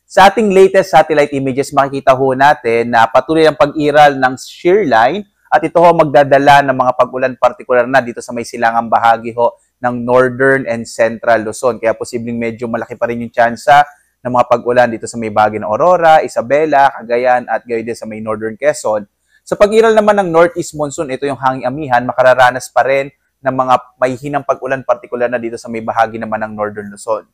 Sa ating latest satellite images, makikita ho natin na patuloy ang pag-iral ng shear line at ito ho magdadala ng mga pag-ulan partikular na dito sa may silangang bahagi ho ng Northern and Central Luzon. Kaya posibleng medyo malaki pa rin yung tsansa ng mga pag-ulan dito sa may bahagi ng Aurora, Isabela, Cagayan at gayon din sa may Northern Quezon. Sa pag-iral naman ng Northeast Monsoon, ito yung hanging amihan, makararanas pa rin ng mga may hinang pag-ulan partikular na dito sa may bahagi naman ng Northern Luzon.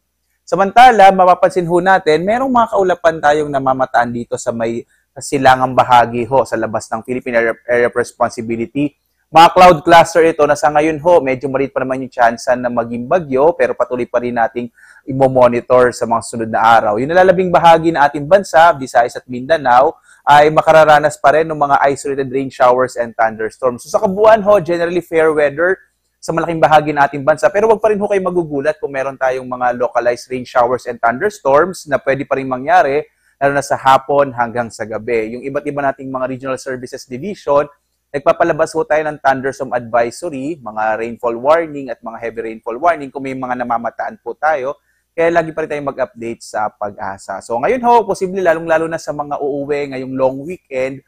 Samantala, mapapansin ho natin, merong mga kaulapan tayong namamataan dito sa may silangang bahagi ho sa labas ng Philippine Area of Responsibility. Mga cloud cluster ito na sa ngayon ho, medyo maliit pa naman yung chance na maging bagyo pero patuloy pa rin nating i-monitor sa mga sunod na araw. Yung nalalabing bahagi na ating bansa, Visayas at Mindanao, ay makararanas pa rin ng mga isolated rain showers and thunderstorms. So sa kabuuan ho, generally fair weather sa malaking bahagi ng ating bansa. Pero wag pa rin ho kayo magugulat kung meron tayong mga localized rain showers and thunderstorms na pwede pa rin mangyari, lalo na sa hapon hanggang sa gabi. Yung iba't iba nating mga Regional Services Division, nagpapalabas ho tayo ng thunderstorm advisory, mga rainfall warning at mga heavy rainfall warning kung may mga namamataan po tayo. Kaya lagi pa rin tayong mag-update sa Pag-asa. So ngayon ho, posible lalong-lalo na sa mga uuwi ngayong long weekend,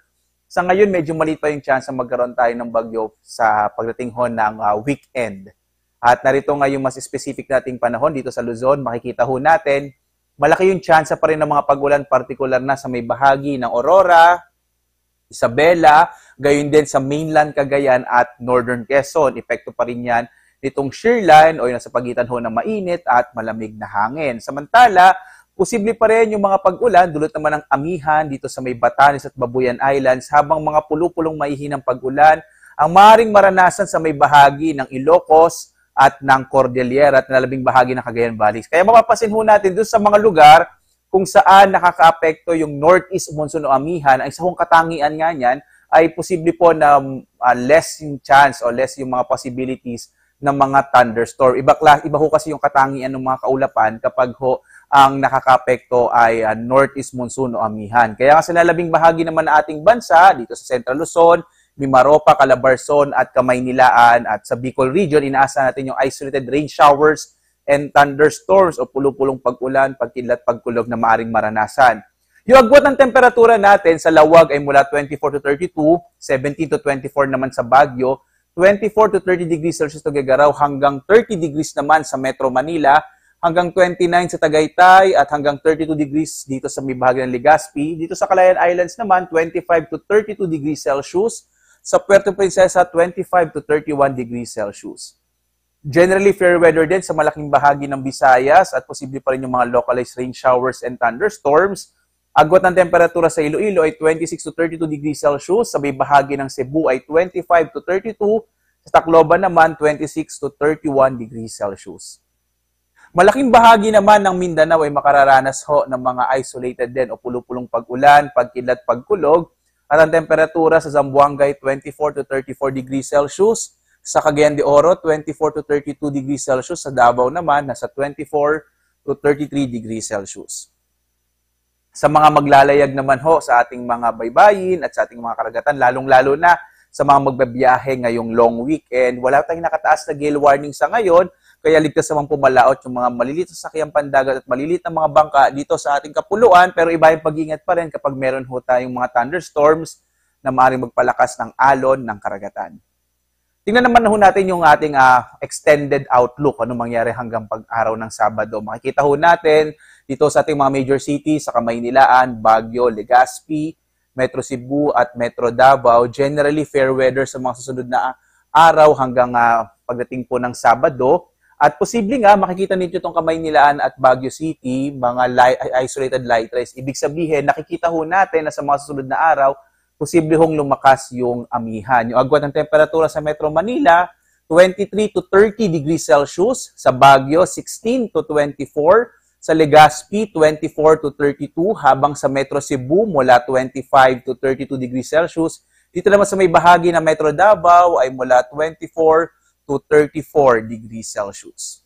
sa ngayon, medyo maliit pa yung chance na magkaroon tayo ng bagyo sa pagdating ho ng weekend. At narito nga yung mas specific nating panahon dito sa Luzon. Makikita ho natin, malaki yung chance pa rin ng mga pag-ulan partikular na sa may bahagi ng Aurora, Isabela, gayon din sa mainland Cagayan at Northern Quezon. Epekto pa rin yan nitong shear line o yung nasa pagitan ho ng mainit at malamig na hangin. Samantala, posible pa rin yung mga pag-ulan, dulot naman ng amihan dito sa may Batanes at Babuyan Islands habang mga pulupulong maihinang pag-ulan ang maaaring maranasan sa may bahagi ng Ilocos at ng Cordillera at nalabing bahagi ng Cagayan Valley. Kaya mapapansin ho natin doon sa mga lugar kung saan nakakaapekto yung Northeast Monsoon o amihan, ang isa hong katangian nga niyan ay posible po na less yung chance o less yung mga possibilities ng mga thunderstorm. Iba ho kasi yung katangian ng mga kaulapan kapag ho ang nakakapekto ay Northeast Monsoon o amihan. Kaya sa lalabing bahagi naman na ating bansa, dito sa Central Luzon, Mimaropa, Calabarzon at Kamaynilaan at sa Bicol Region, inaasahan natin yung isolated rain showers and thunderstorms o pulupulong pag-ulan, pagkidlat, pagkulog na maaring maranasan. Yung agwat ng temperatura natin sa Lawag ay mula 24 to 32, 17 to 24 naman sa Baguio, 24 to 30 degrees Celsius to Tuguegarao hanggang 30 degrees naman sa Metro Manila, hanggang 29 sa Tagaytay at hanggang 32 degrees dito sa may bahagi ng Legazpi. Dito sa Calayan Islands naman, 25 to 32 degrees Celsius. Sa Puerto Princesa, 25 to 31 degrees Celsius. Generally fair weather din sa malaking bahagi ng Visayas at posible pa rin yung mga localized rain showers and thunderstorms. Agwat ng temperatura sa Iloilo ay 26 to 32 degrees Celsius. Sa may bahagi ng Cebu ay 25 to 32. Sa Tacloban naman, 26 to 31 degrees Celsius. Malaking bahagi naman ng Mindanao ay makararanas ho ng mga isolated din o pulupulong pag-ulan, pagkidlat, pagkulog. At ang temperatura sa Zamboanga ay 24 to 34 degrees Celsius. Sa Cagayan de Oro, 24 to 32 degrees Celsius. Sa Davao naman, nasa 24 to 33 degrees Celsius. Sa mga maglalayag naman ho sa ating mga baybayin at sa ating mga karagatan, lalong-lalo na sa mga magbabiyahe ngayong long weekend, wala tayong nakataas na gale warning sa ngayon. Kaya ligtas naman pumalaot yung mga maliliit na sasakyang pandagat at maliliit na mga bangka dito sa ating kapuluan. Pero iba yung pag-ingat pa rin kapag meron ho tayong mga thunderstorms na maaaring magpalakas ng alon ng karagatan. Tingnan naman ho natin yung ating extended outlook, ano mangyari hanggang pag-araw ng Sabado. Makikita ho natin dito sa ating mga major cities, sa Kamaynilaan, Baguio, Legazpi, Metro Cebu at Metro Davao. Generally fair weather sa mga susunod na araw hanggang pagdating po ng Sabado. At posible nga, makikita ninyo itong Kamaynilaan at Baguio City, mga isolated light rays. Ibig sabihin, nakikita ho natin na sa mga susunod na araw, posible hong lumakas yung amihan. Yung agwat ng temperatura sa Metro Manila, 23 to 30 degrees Celsius. Sa Baguio, 16 to 24. Sa Legazpi, 24 to 32. Habang sa Metro Cebu, mula 25 to 32 degrees Celsius. Dito naman sa may bahagi ng Metro Davao ay mula 24 to 34 degrees Celsius.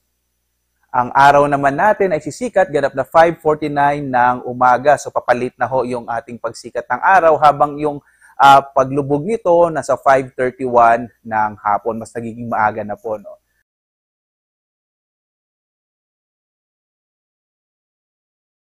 Ang araw naman natin ay sisikat ganap na 5:49 ng umaga. So papalit na ho yung ating pagsikat ng araw habang yung paglubog nito nasa 5:31 ng hapon. Mas nagiging maaga na po. No?